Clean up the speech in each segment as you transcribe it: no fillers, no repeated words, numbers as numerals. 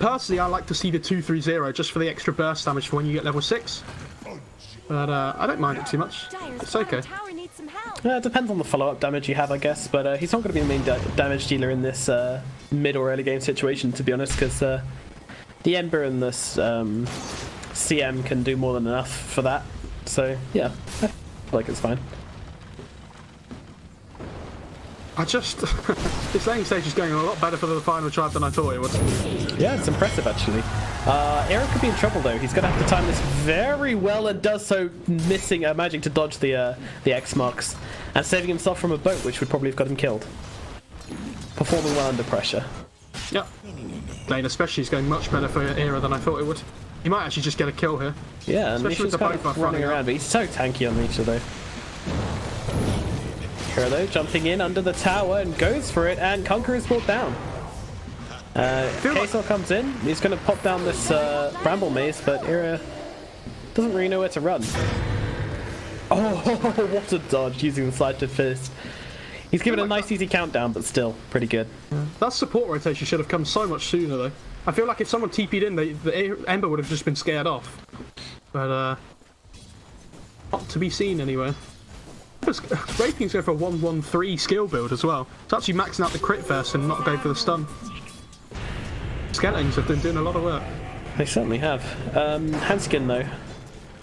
Personally, I like to see the 2-3-0 just for the extra burst damage for when you get level 6. But I don't mind it too much. It's okay. It depends on the follow-up damage you have, I guess, but he's not going to be the main damage dealer in this mid or early game situation, to be honest, because the Ember and this CM can do more than enough for that. So, yeah, I feel like it's fine. This laning stage is going a lot better for the final tribe than I thought it would. Yeah, it's impressive, actually. Eric could be in trouble, though. He's going to have to time this very well and does so managing to dodge the X marks and saving himself from a boat, which would probably have got him killed. Performing well under pressure. Yep. Lane especially is going much better for Era than I thought it would. He might actually just get a kill here. Yeah, and Misha's kind of running around, but he's so tanky on Misha, though. Though, jumping in under the tower and goes for it, and Conquer is brought down. Kaysor comes in, he's going to pop down this bramble maze, but Era doesn't really know where to run. Oh, what a dodge using the slighted fist. He's given a nice easy countdown, but still pretty good. That support rotation should have come so much sooner, though. I feel like if someone TP'd in, the Ember would have just been scared off. But not to be seen anyway. Wraith King's going for a 1-1-3 skill build as well. It's actually maxing out the crit first and not going for the stun. Skeletons have been doing a lot of work. They certainly have. Hanskin though.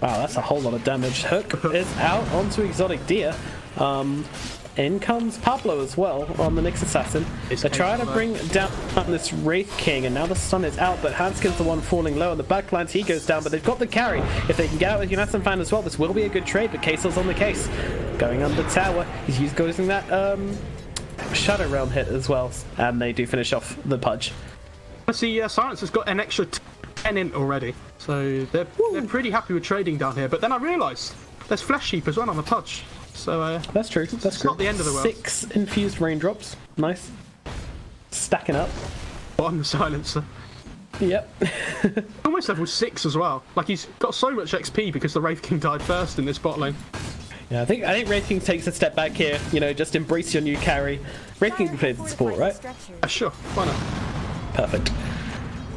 Wow, that's a whole lot of damage. Hook is out onto Exotic Deer. In comes Pablo as well on the Nyx Assassin. They're trying to bring down this Wraith King, and now the stun is out, but Hanskin's the one falling low on the backlines. He goes down, but they've got the carry. If they can get out with Yunasan Fan as well, this will be a good trade, but Kaysor's on the case. Going under tower, he's using that Shadow Realm hit as well, and they do finish off the Pudge. I see Silence has got an extra 10 int already, so they're pretty happy with trading down here, but then I realised there's Flesh Heap as well on the Pudge. So that's true. That's not the end of the world. 6 infused raindrops. Nice. Stacking up. On the silencer. Yep. Almost level 6 as well. Like he's got so much XP because the Wraith King died first in this bot lane. Yeah, I think Wraith King takes a step back here. You know, just embrace your new carry. Wraith King plays the support, right? Sure. Why not? Perfect.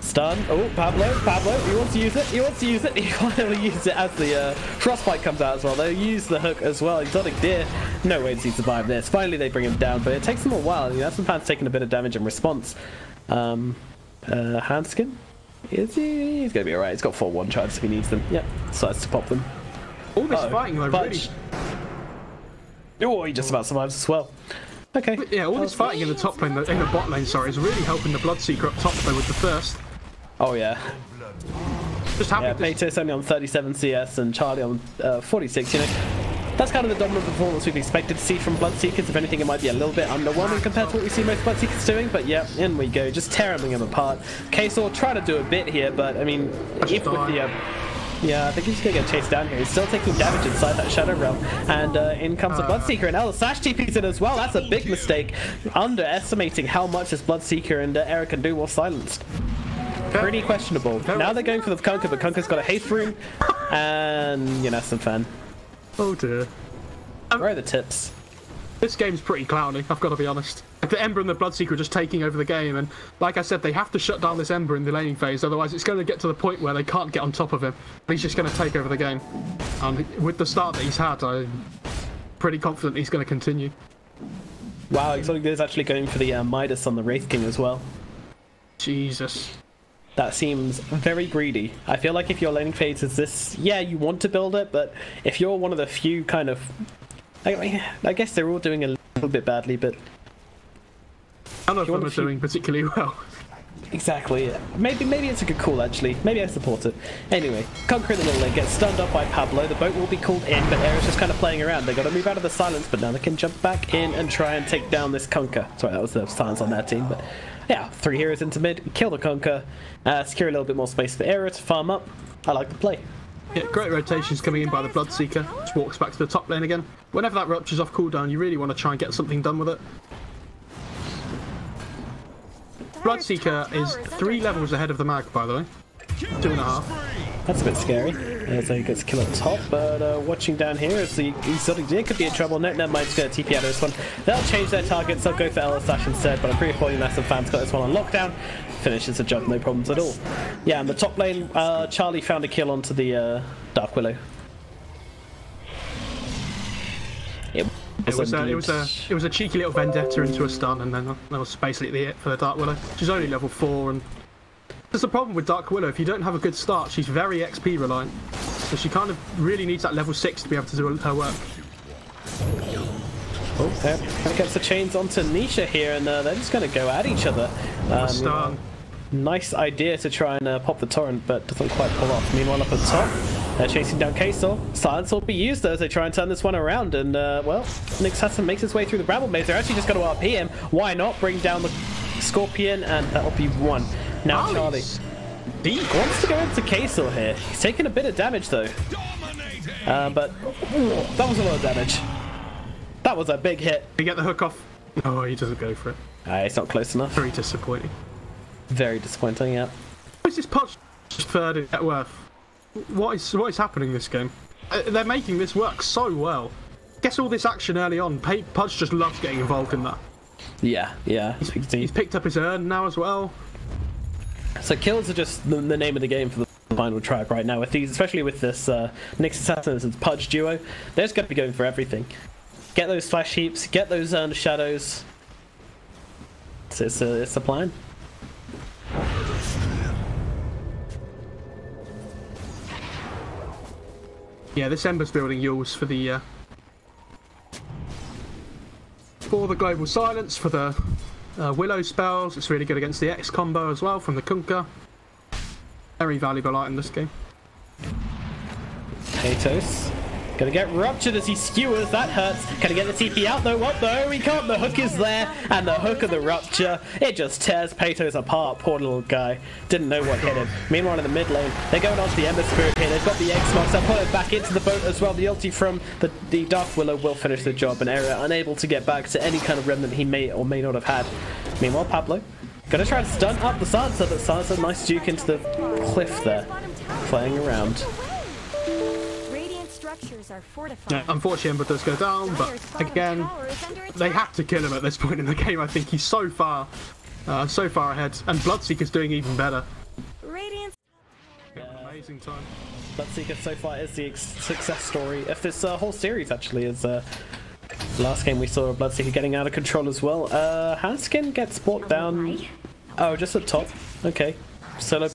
Stun. Oh, Pablo, he wants to use it, he finally uses it as the Frostbite comes out as well. They'll use the hook as well. Exotic Deer, no way does he survive this. Finally they bring him down, but it takes them a while. You know, sometimes taking a bit of damage in response. Hanskin? He's going to be alright. He's got 4-1 charges if he needs them. Yep, decides to pop them. All this fighting though, really... Oh, he just about survives as well. Okay. Yeah, all this fighting in the top lane, in the bot lane, sorry, is really helping the Bloodseeker up top though with the thirst. Oh yeah. Just happy. Yeah, Paytos only on 37 CS and Charlie on 46. You know, that's kind of the dominant performance we've expected to see from Bloodseekers. If anything, it might be a little bit underwhelming compared to what we see most Bloodseekers doing. But yeah, in we go, just tearing them apart. Kaysor trying to do a bit here, but I mean, if with the yeah, I think he's going to get chased down here. He's still taking damage inside that Shadow Realm. And in comes a Bloodseeker, and now the Sash TP's in as well. That's a big mistake. Underestimating how much this Bloodseeker and Eric can do while silenced. Pretty questionable. Now they're going for the Kunkka, but Kunkka's got a haste rune. And Yunasan Fan. Oh dear. Where are the tips? This game's pretty clowny, I've got to be honest. The Ember and the Bloodseeker are just taking over the game, and like I said, they have to shut down this Ember in the laning phase, otherwise it's going to get to the point where they can't get on top of him. He's just going to take over the game. And with the start that he's had, I'm pretty confident he's going to continue. Wow, Exotic Deer is actually going for the Midas on the Wraith King as well. Jesus. That seems very greedy. I feel like if your laning phase is this, yeah, you want to build it, but if you're one of the few kind of... I guess they're all doing a little bit badly, but... None of them are doing particularly well. Exactly. Yeah. Maybe it's a good call, actually. Maybe I support it. Anyway, Conquer in the middle lane gets stunned up by Pablo. The boat will be called in, but Era's just kind of playing around. They got to move out of the silence, but now they can jump back in and try and take down this Conquer. Sorry, that was the silence on that team, but... Yeah, 3 heroes into mid, kill the Conquer, secure a little bit more space for Era to farm up. I like the play. Yeah, great rotations coming in by the Bloodseeker. Just walks back to the top lane again. Whenever that ruptures off cooldown, you really want to try and get something done with it. Bloodseeker is 3 levels ahead of the Mag, by the way. 2.5. That's a bit scary. As he gets killed at top, but watching down here as the exotic deer could be in trouble. No, never mind, just going to TP out of this one. They'll change their targets, they'll go for LS instead, but I'm pretty sure Massive Fan's got this one on lockdown. Finishes the job, no problems at all. Yeah, in the top lane, Charlie found a kill onto the Dark Willow. It was a cheeky little vendetta into a stun, and then that was basically it for the Dark Willow. She's only level 4, and there's a problem with Dark Willow. If you don't have a good start, she's very XP reliant, so she kind of really needs that level 6 to be able to do her work. Oh, there gets the chains onto Nisha here, and they're just going to go at each other. Nice idea to try and pop the torrent, but doesn't quite pull off. Meanwhile, up at top, they're chasing down Kaysor. Silence will be used though as they try and turn this one around, and well, Nick Sasson makes his way through the Bramble Maze. They're actually just going to RP him. Why not bring down the Scorpion, and that'll be 1. Now Charlie wants to go into Kaysor here. He's taking a bit of damage though, but that was a lot of damage. That was a big hit. Did he get the hook off? Oh, he doesn't go for it. It's not close enough. Very disappointing. Very disappointing, yeah. Why is this Pudge third in net worth? What is happening this game? They're making this work so well. Guess all this action early on. Pudge just loves getting involved in that. Yeah. He's picked up his urn now as well. So kills are just the name of the game for the final track right now. With these, especially with this Nyx Assassin and Pudge duo, they're just going to be going for everything. Get those flash heaps, get those shadows. It's a plan. Yeah, this Ember's building Yules for the global silence, for the Willow spells. It's really good against the X combo as well from the Kunkka. Very valuable item this game. Atos gonna get ruptured as he skewers. That hurts. Can he get the TP out though? What though? He can't. The hook is there, and the hook of the rupture, it just tears Patos apart. Poor little guy. Didn't know what hit him. Meanwhile, in the mid lane, they're going on to the Ember Spirit here. They've got the X-Marks. They'll put it back into the boat as well. The ulti from the Dark Willow will finish the job, and Area unable to get back to any kind of remnant he may or may not have had. Meanwhile, Pablo gonna try to stun up the Sansa, but Sansa, nice duke into the cliff there, playing around. Unfortunately, Ember does go down, but again, they have to kill him at this point in the game. I think he's so far ahead, and Bloodseeker's doing even better. Amazing time. Bloodseeker so far is the success story of this whole series. Actually, is last game we saw Bloodseeker getting out of control as well. Hanskin gets brought down. Oh, just at top. Okay, solo.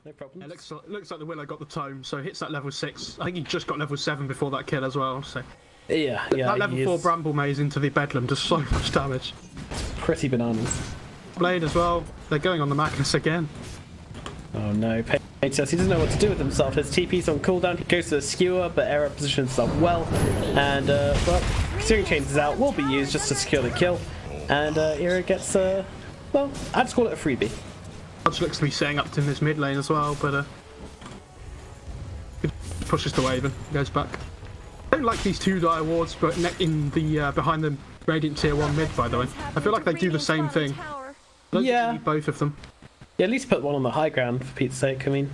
No problem. It looks like the Willow got the tome, so hits that level 6. I think he just got level 7 before that kill as well. So yeah. That level 4 Bramble Maze into the Bedlam does so much damage. Pretty bananas. Blade as well. They're going on the Magnus again. Oh no, Page says he doesn't know what to do with himself. His TP's on cooldown. He goes to the skewer, but Era positions himself well. And well, Searing Chains is out. Will be used just to secure the kill. And Era gets well, I'd just call it a freebie. Pudge looks to be setting up in this mid lane as well, but pushes to Waven, goes back. I don't like these two dire wards, but in the behind the Radiant tier 1 mid, by the way. I feel like they do the same thing. Yeah. Need both of them. Yeah, at least put one on the high ground for Pete's sake. I mean,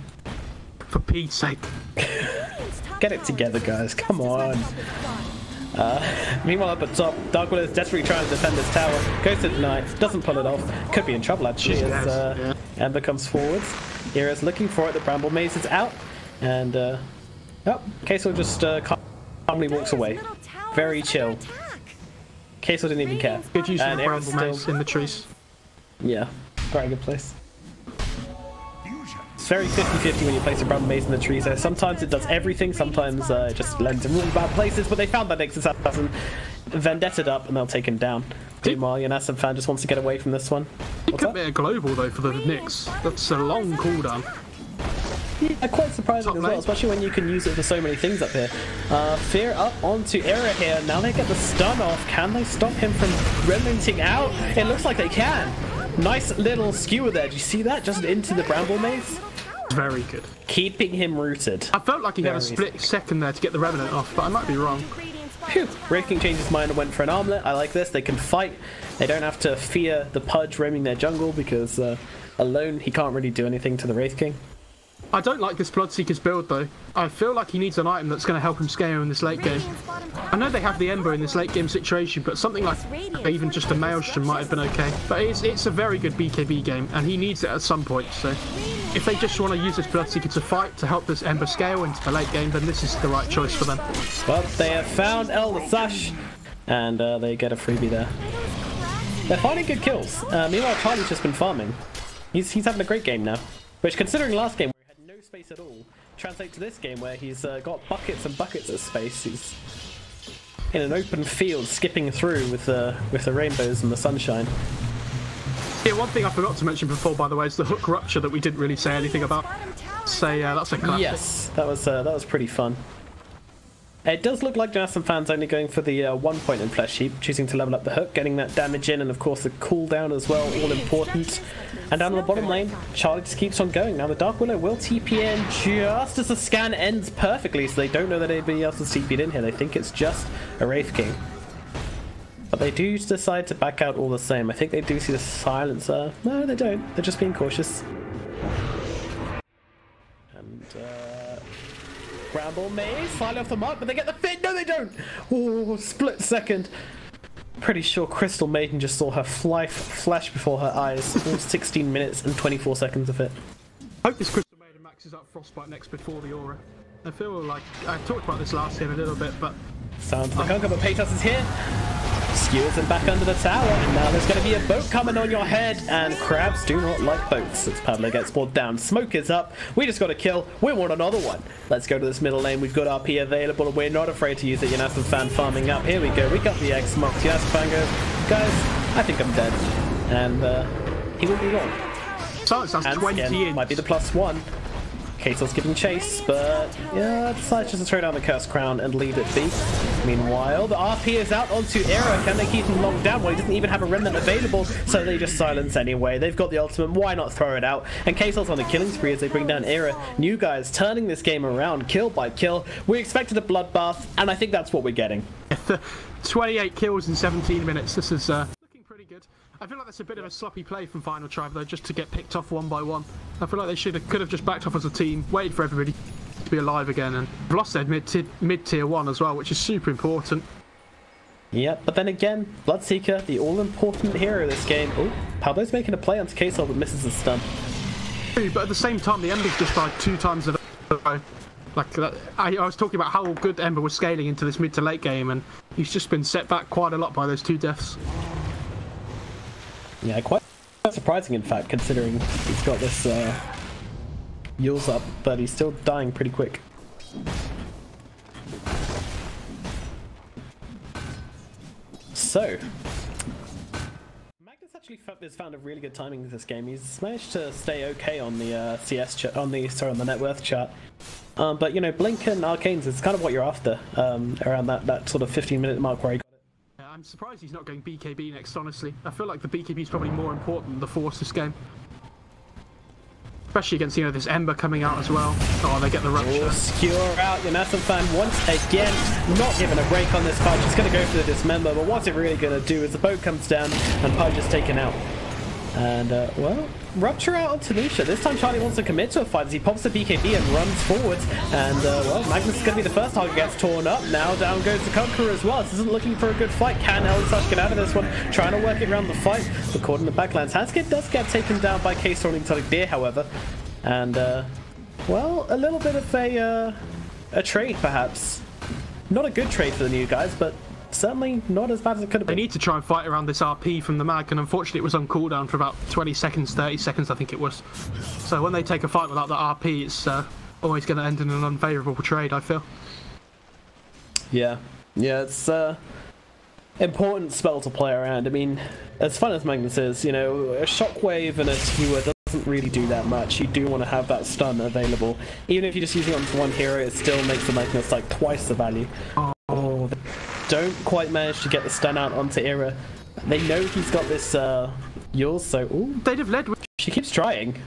for Pete's sake. Get it together, guys. Come on. Meanwhile, up at top, Dark Willow is desperately trying to defend this tower. Goes to deny, doesn't pull it off. Could be in trouble actually as Ember comes forwards. Era's looking for it. The Bramble Maze is out, and oh, Kaysor just calmly walks away. Very chill. Kaysor didn't even care. Good use of the Bramble Maze in the trees. Yeah, very good place. It's very 50-50 when you place a Bramble Maze in the trees. Sometimes it does everything, sometimes it just lands in really bad places, but they found that Nyx Assassin, vendetta'd up, and they'll take him down. Meanwhile, Yanasim fan just wants to get away from this one. It could be a global though for the Nyx. That's a long cooldown. Yeah, quite surprising as well, especially when you can use it for so many things up here. Fear up onto Era here. Now they get the stun off. Can they stop him from remnanting out? It looks like they can. Nice little skewer there. Do you see that? Just into the Bramble Maze. Very good. Keeping him rooted. I felt like he had a split second there to get the Revenant off, but I might be wrong. Phew. Wraith King changed his mind and went for an armlet. I like this. They can fight. They don't have to fear the Pudge roaming their jungle because alone he can't really do anything to the Wraith King. I don't like this Bloodseeker's build though. I feel like he needs an item that's going to help him scale in this late game. I know they have the Ember in this late game situation, but something like even just a Maelstrom might have been okay. But it's a very good BKB game, and he needs it at some point. So if they just want to use this Bloodseeker to fight to help this Ember scale into the late game, then this is the right choice for them. Well, they have found Elder Sash, and they get a freebie there. They're finding good kills. Meanwhile, Charlie's just been farming. He's having a great game now. Which, considering last game where he had no space at all, translate to this game where he's got buckets and buckets of space. He's in an open field, skipping through with the rainbows and the sunshine. Yeah, one thing I forgot to mention before, by the way, is the hook rupture that we didn't really say anything about. So yeah, that's a classic. Yes, that was pretty fun. It does look like Janassan fans only going for the 1 point in Flesh Heap, choosing to level up the hook, getting that damage in, and of course the cooldown as well, all important. And down on the bottom lane, Charlie just keeps on going. Now the Dark Willow will TP in just as the scan ends perfectly, so they don't know that anybody else has TP'd in here. They think it's just a Wraith King. But they do decide to back out all the same. I think they do see the silencer. No, they don't. They're just being cautious. And Bramble may slightly off the mark, but they get the fit. No, they don't. Oh, split second. Pretty sure Crystal Maiden just saw her life flash before her eyes. All 16 minutes and 24 seconds of it. I hope this Crystal Maiden maxes out Frostbite next before the Aura. I feel like I talked about this last game a little bit, but sounds like Conquer, but Paytas is here. Skewers him back under the tower, and now there's going to be a boat coming on your head, and crabs do not like boats. As Pablo gets brought down, smoke is up. We just got a kill. We want another one. Let's go to this middle lane. We've got RP available, and we're not afraid to use it. Janassan fan farming up. Here we go. We got the X mark. Janassan fan goes, guys, I think I'm dead, and he will be gone. So it sounds 20 in. Might be the +1. Kasel's giving chase, but yeah, decides just to throw down the Cursed Crown and leave it be. Meanwhile, the RP is out onto Era. Can they keep him locked down? Well, he doesn't even have a remnant available, so they just silence anyway. They've got the ultimate, why not throw it out? And Kasel's on a killing spree as they bring down Era. New guys turning this game around, kill by kill. We expected a bloodbath, and I think that's what we're getting. 28 kills in 17 minutes. This is looking pretty good. I feel like that's a bit of a sloppy play from Final Tribe though, just to get picked off one by one. I feel like they could have just backed off as a team, waited for everybody to be alive again, and lost their mid-tier 1 as well, which is super important. Yep, but then again, Bloodseeker, the all-important hero of this game. Oh, Pablo's making a play onto Kasel but misses the stun. But at the same time, the Ember's just died 2 times in a row. Like I was talking about how good Ember was scaling into this mid to late game, and he's just been set back quite a lot by those 2 deaths. Yeah, quite surprising in fact, considering he's got this Yule's up, but he's still dying pretty quick. So, Magnus actually has found a really good timing in this game. He's managed to stay okay on the on the net worth chart. But you know, Blink and Arcanes is kind of what you're after around that sort of 15-minute mark where he got it. I'm surprised he's not going BKB next, honestly. I feel like the BKB is probably more important than the Force this game. Especially against, you know, this Ember coming out as well. Oh, they get the rupture. Oh, skewer out. Janassan fan once again not giving a break on this fight. Just going to go for the dismember, but what's it really going to do is the boat comes down and Pudge is taken out. And, well, rupture out on Tanisha. This time Charlie wants to commit to a fight as he pops the BKB and runs forwards. And, well, Magnus is going to be the first target gets torn up. Now down goes the Conqueror as well. This isn't looking for a good fight. Can Elsash get out of this one? Trying to work it around the fight. But caught in the backlands. Haskett does get taken down by K-Storm Exotic Deer, however. And, well, a little bit of a trade, perhaps. Not a good trade for the new guys, but certainly not as bad as it could have been. They need to try and fight around this RP from the mag, and unfortunately it was on cooldown for about 20 seconds, 30 seconds I think it was. So when they take a fight without the RP, it's always going to end in an unfavourable trade, I feel. Yeah, it's important spell to play around. I mean, as fun as Magnus is, you know, a Shockwave and a Skewer doesn't really do that much. You do want to have that stun available. Even if you're just using it on one hero, it still makes the Magnus like twice the value. Oh, they don't quite manage to get the stun out onto Era. They know he's got this Yule, so ooh, they'd have led with... She keeps trying.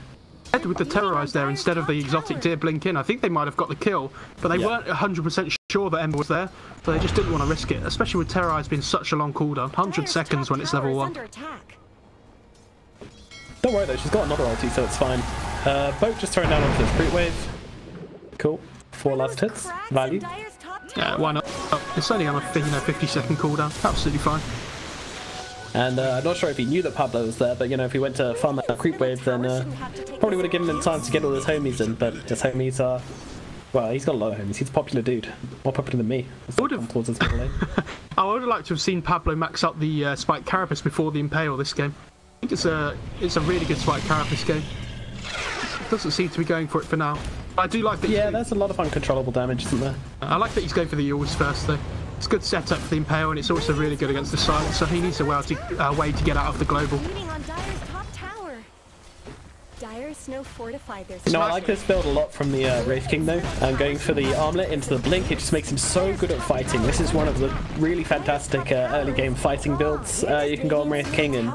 With the Terrorize there instead of the Exotic Deer blink in. I think they might have got the kill, but they weren't 100% sure that Ember was there, so they just didn't want to risk it, especially with Terrorize being such a long cooldown, 100 seconds when it's level 1. Don't worry though, she's got another ulti, so it's fine. Boat just thrown down onto the fruit wave. Cool. 4 last hits. Value. Yeah, why not? It's only on a 50-second cooldown. Absolutely fine. And I'm not sure if he knew that Pablo was there, but you know, if he went to farm that creep wave, then probably would have given him time to get all his homies in. But his homies are, well, he's got a lot of homies. He's a popular dude, more popular than me. I would have liked to have seen Pablo max out the Spike Carapace before the Impale this game. I think it's a really good Spike Carapace game. It doesn't seem to be going for it for now. I do like that. Yeah, there's a lot of uncontrollable damage, isn't there? I like that he's going for the Yules first, though. It's a good setup for the Impale, and it's also really good against the Silence, so he needs a way to get out of the global. No, I like this build a lot from the Wraith King, though. And going for the Armlet into the Blink, it just makes him so good at fighting. This is one of the really fantastic early game fighting builds you can go on Wraith King, and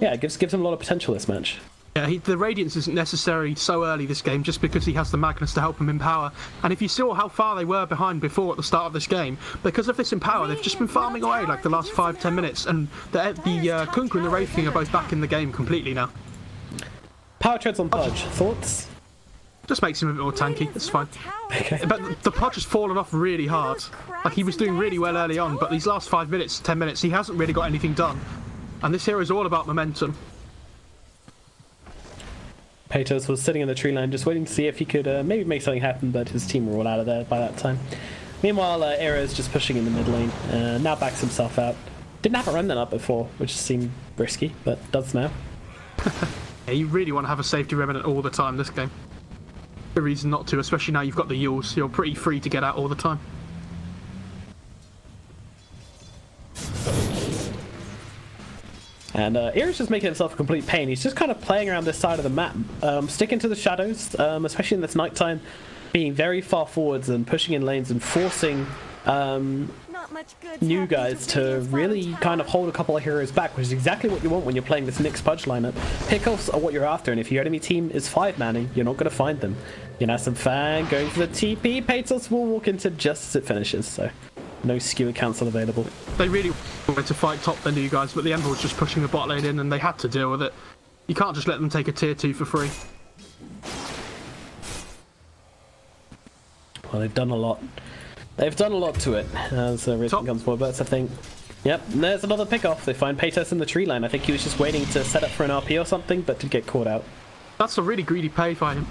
yeah, it gives him a lot of potential this match. Yeah, the Radiance isn't necessary so early this game just because he has the Magnus to help him empower. And if you saw how far they were behind before at the start of this game, because of this empower, they've just been farming away like the last 5-10 minutes, and the Kunkka and the Wraith King are both back in the game completely now. Power treads on Pudge. Thoughts? Just makes him a bit more tanky, it's fine. Okay. But the Pudge has fallen off really hard. Like, he was doing really well early on, but these last 5 minutes, 10 minutes, he hasn't really got anything done. And this hero is all about momentum. Patos was sitting in the tree line just waiting to see if he could maybe make something happen, but his team were all out of there by that time. Meanwhile, Aero's just pushing in the mid lane, now backs himself out. Didn't have a remnant up before, which seemed risky, but does now. Yeah, you really want to have a safety remnant all the time this game. No reason not to, especially now you've got the Yules, so you're pretty free to get out all the time. And Aero's just making himself a complete pain. He's just kind of playing around this side of the map, sticking to the shadows, especially in this nighttime, being very far forwards and pushing in lanes and forcing new guys to really kind of hold a couple of heroes back, which is exactly what you want when you're playing this Nyx Pudge lineup. Pickoffs are what you're after, and if your enemy team is 5-manning, you're not going to find them. Yanasum Fang going for the TP. Patos will walk into just as it finishes, so no skewer cancel available. They really wanted to fight top their new guys, but the Ember was just pushing the bot lane in, and they had to deal with it. You can't just let them take a tier 2 for free. Well, they've done a lot. They've done a lot to it as Risen comes forward, but I think, yep, and there's another pickoff. They find Patos in the tree line. I think he was just waiting to set up for an RP or something, but did get caught out. That's a really greedy play from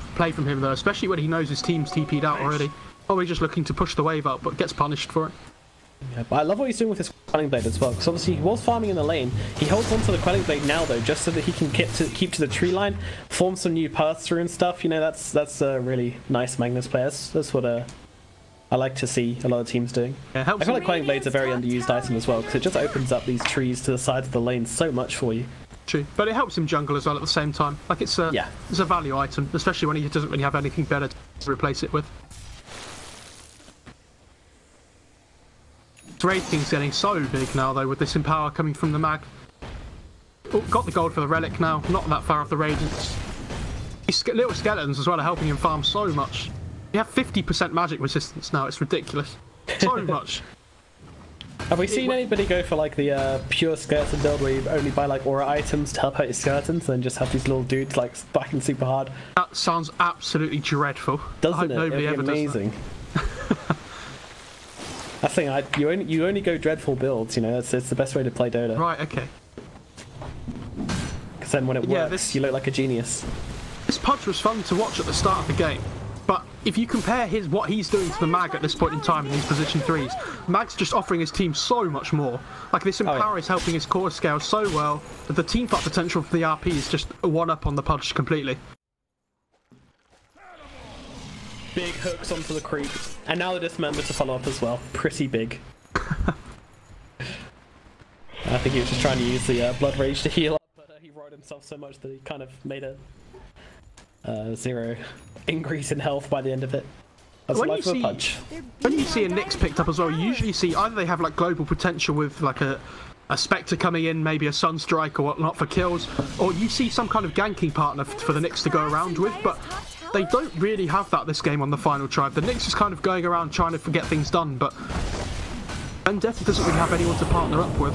him, though, especially when he knows his team's TP'd out already. Probably just looking to push the wave up, but gets punished for it. Yeah, but I love what he's doing with his Quelling Blade as well, because obviously he was farming in the lane. He holds onto the Quelling Blade now, though, just so that he can keep to the tree line, form some new paths through and stuff. You know, that's a really nice Magnus player. That's what I like to see a lot of teams doing. Yeah, I feel like Quelling Blade's a very underused item as well, because it just opens up these trees to the sides of the lane so much for you. True, but it helps him jungle as well at the same time. Like, it's a value item, especially when he doesn't really have anything better to replace it with. Wraith King's getting so big now, though, with this Empower coming from the mag. Oh, got the gold for the Relic now, not that far off the Radiance. These little skeletons as well are helping him farm so much. You have 50% magic resistance now, it's ridiculous. So much. Have we seen anybody go for like the pure skeleton build where you only buy like aura items to help out your skeletons and just have these little dudes like spiking super hard? That sounds absolutely dreadful. Doesn't it? Nobody ever amazing. I think you only go dreadful builds, you know, it's the best way to play Dota. Right, okay. Because then when it works, you look like a genius. This Pudge was fun to watch at the start of the game, but if you compare what he's doing to the Mag at this point in time in these position 3s, Mag's just offering his team so much more. Like, this Empower is helping his core scale so well that the teamfight potential for the RP is just a one-up on the Pudge completely. Big hooks onto the creep, and now the Dismember to follow up as well. Pretty big. I think he was just trying to use the Blood Rage to heal up, but he rolled himself so much that he kind of made a 0 increase in health by the end of it. That's when, when you see a Nyx picked up as well, you usually see either they have like global potential with like a Spectre coming in, maybe a Sunstrike or whatnot for kills, or you see some kind of ganking partner for the Nyx to go around with, but they don't really have that this game on the final tribe. The Nyx is kind of going around trying to get things done, but Vendetta doesn't really have anyone to partner up with.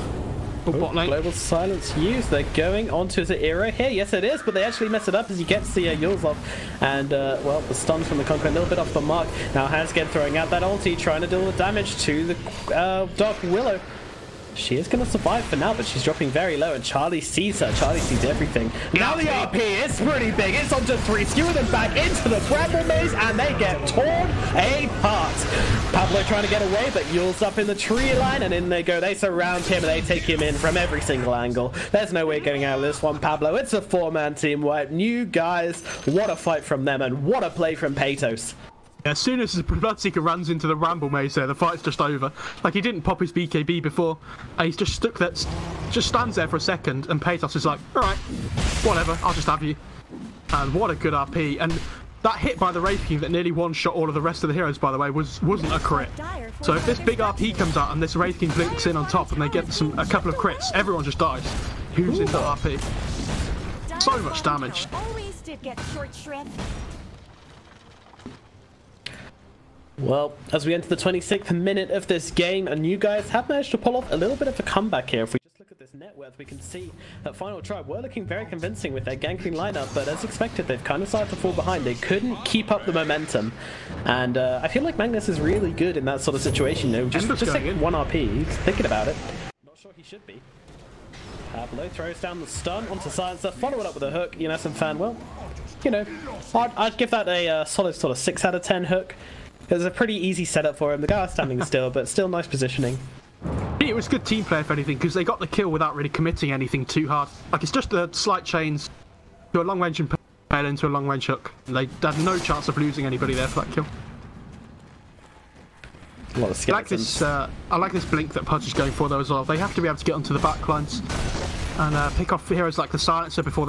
Oh, bot lane. Global silence used. They're going onto the Aero here. Yes, it is, but they actually mess it up as he gets the Yules off. And, well, the stuns from the Conqueror a little bit off the mark. Now Hansgen throwing out that ulti, trying to deal with damage to the Dark Willow. She is going to survive for now, but she's dropping very low, and Charlie sees her. Charlie sees everything. Now the RP is pretty big. It's onto 3, skewing them back into the Bramble Maze, and they get torn apart. Pablo trying to get away, but Yule's up in the tree line, and in they go. They surround him, and they take him in from every single angle. There's no way getting out of this one, Pablo. It's a 4-man team wipe. New guys, what a fight from them, and what a play from Peytos. As soon as the Bloodseeker runs into the Ramble Maze there, the fight's just over. Like, he didn't pop his BKB before. He's just stuck there, just stands there for a second, and Peytos is like, alright, whatever, I'll just have you. And what a good RP. And that hit by the Wraith King that nearly one-shot all of the rest of the heroes, by the way, wasn't a crit. So if this big RP comes out and this Wraith King blinks in on top and they get a couple of crits, everyone just dies. Who's in that RP? So much damage. Always did get short shrift. Well, as we enter the 26th minute of this game, and you guys have managed to pull off a little bit of a comeback here. If we just look at this net worth, we can see that Final Tribe were looking very convincing with their ganking lineup, but as expected, they've kind of started to fall behind. They couldn't keep up the momentum, and I feel like Magnus is really good in that sort of situation. You know, just take 1 RP, he's thinking about it. Not sure he should be. Pablo throws down the stun onto Silencer, follow it up with a hook. Some fan, well, you know, I'd give that a solid sort of 6 out of 10 hook. It was a pretty easy setup for him. The guy was standing still, but still nice positioning. It was good team play, if anything, because they got the kill without really committing anything too hard. Like, it's just a slight chains to a long-range impale into a long-range hook. And they had no chance of losing anybody there for that kill. A lot of skeletons. I like this blink that Pudge is going for, though, as well. They have to be able to get onto the back lines and pick off heroes like the Silencer before they